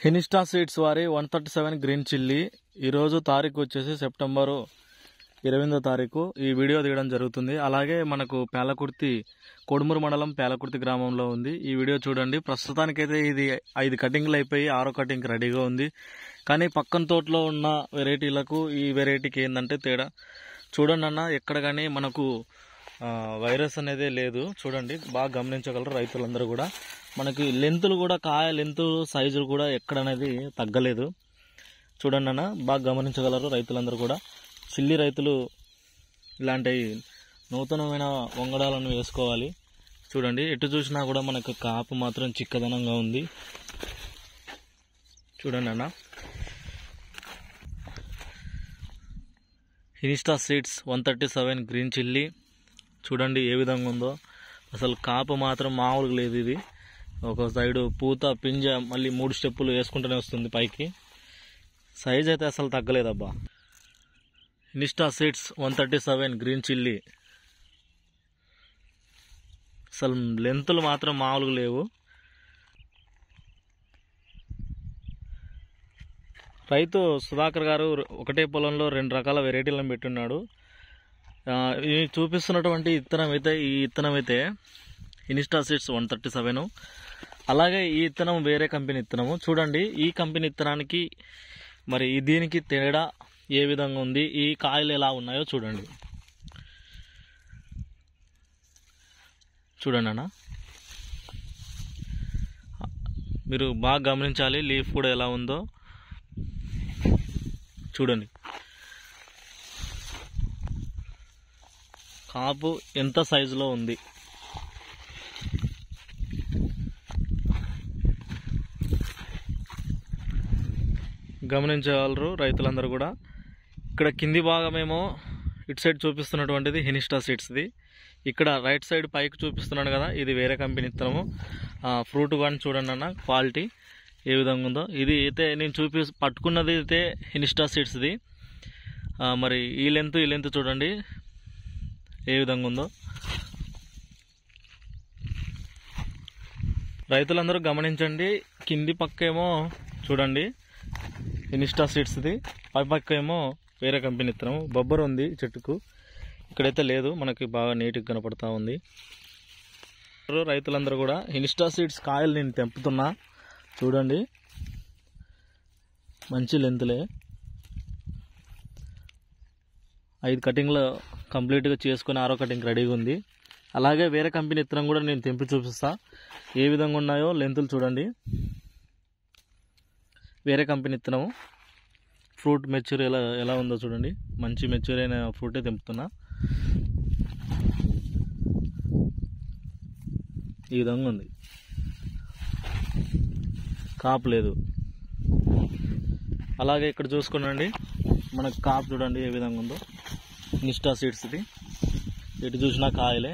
హినిస్టా seeds వారి 137 green chilli ఈరోజు తారీఖు వచ్చేసి సెప్టెంబర్ 28వ తారీఖు ఈ వీడియో తీయడం జరుగుతుంది. అలాగే మనకు పేలకుర్తి కొడుమూరు మండలం పేలకుర్తి గ్రామంలో ఉంది. ఈ వీడియో చూడండి. ప్రస్తుతానికైతే ఇది 5 కటింగ్లు అయిపోయి 6వ కటింగ్ రెడీగా ఉంది. కానీ పక్కన తోటలో ఉన్న వెరైటీలకు ఈ వెరైటీకి ఏంటంటే తేడా చూడండి అన్న. ఎక్కడ కానీ మనకు వైరస్ అనేది లేదు. చూడండి, బాగా గమనించగలరు రైతులందరూ కూడా. మనకి లెంతులు కూడా, కాయ లెంతు సైజులు కూడా ఎక్కడ అనేది తగ్గలేదు. చూడండి అన్న, బాగా గమనించగలరు రైతులందరూ కూడా. చిల్లీ రైతులు ఇలాంటి నూతనమైన వంగడాలను వేసుకోవాలి. చూడండి, ఎటు చూసినా కూడా మనకు కాపు మాత్రం చిక్కదనంగా ఉంది. చూడండి అన్న, హినిస్టా సీడ్స్ 137 గ్రీన్ చిల్లీ చూడండి ఏ విధంగా ఉందో. అసలు కాపు మాత్రం మామూలుగా లేదు. ఇది ఒక సైడు పూత పింజ మళ్ళీ 3 స్టెప్పులు వేసుకుంటూనే వస్తుంది పైకి. సైజ్ అయితే అసలు తగ్గలేదబ్బా. హినిస్టా సీడ్స్ 137 గ్రీన్ చిల్లీ అసలు లెంతులు మాత్రం మామూలుగా లేవు. రైతు సుధాకర్ గారు ఒకటే పొలంలో 2 రకాల వెరైటీలను పెట్టున్నాడు. ఈ చూపిస్తున్నటువంటి ఈ ఇత్తనం అయితే హినిస్టా సీడ్స్ 137. అలాగే ఈ ఇత్తనం వేరే కంపెనీ ఇత్తనము. చూడండి, ఈ కంపెనీ ఇత్తనానికి మరి దీనికి తేడా ఏ విధంగా ఉంది, ఈ కాయలు ఎలా ఉన్నాయో చూడండి. చూడండి అన్న, మీరు బాగా గమనించాలి. లీఫ్ కూడా ఎలా ఉందో చూడండి. కాపు ఎంత సైజులో ఉంది. గమనించగలరు రైతులందరూ కూడా. ఇక్కడ కింది భాగమేమో ఇటు సైడ్ చూపిస్తున్నటువంటిది హినిస్టా సీడ్స్ది. ఇక్కడ రైట్ సైడ్ పైకి చూపిస్తున్నాను కదా, ఇది వేరే కంపెనీ ఇత్తనము. ఫ్రూట్ కానీ చూడండి అన్న, క్వాలిటీ ఏ విధంగా ఉందో. ఇది అయితే నేను పట్టుకున్నది అయితే హినిస్టా సీడ్స్ది. మరి ఈ లెంత్ చూడండి ఏ విధంగా ఉందో. రైతులందరూ గమనించండి. కింది పక్క ఏమో చూడండి హినిస్టా సీడ్స్ది, పై పక్క ఏమో వేరే కంపెనీ ఇత్తనం. బొబ్బర్ ఉంది చెట్టుకు, ఇక్కడైతే లేదు. మనకి బాగా నీట్గా కనపడతా ఉంది. రైతులందరూ కూడా హినిస్టా సీడ్స్ కాయలు నేను తెంపుతున్నా. చూడండి, మంచి లెంతులే. 5 కటింగ్లు కంప్లీట్గా చేసుకొని 6వ కటింగ్ రెడీగా ఉంది. అలాగే వేరే కంపెనీ ఇత్తనం కూడా నేను తెంపి చూపిస్తా ఏ విధంగా ఉన్నాయో. లెంతులు చూడండి, వేరే కంపెనీ ఇత్తనము. ఫ్రూట్ మెచ్యూర్ ఎలా ఉందో చూడండి. మంచి మెచ్యూర్ అయిన ఫ్రూటే తెంపుతున్నా. ఈ విధంగా ఉంది, కాపు లేదు. అలాగే ఇక్కడ చూసుకోండి, మనకు కాపు చూడండి ఏ విధంగా ఉందో. హినిస్టా సీడ్స్ది ఎటు చూసినా కాయలే.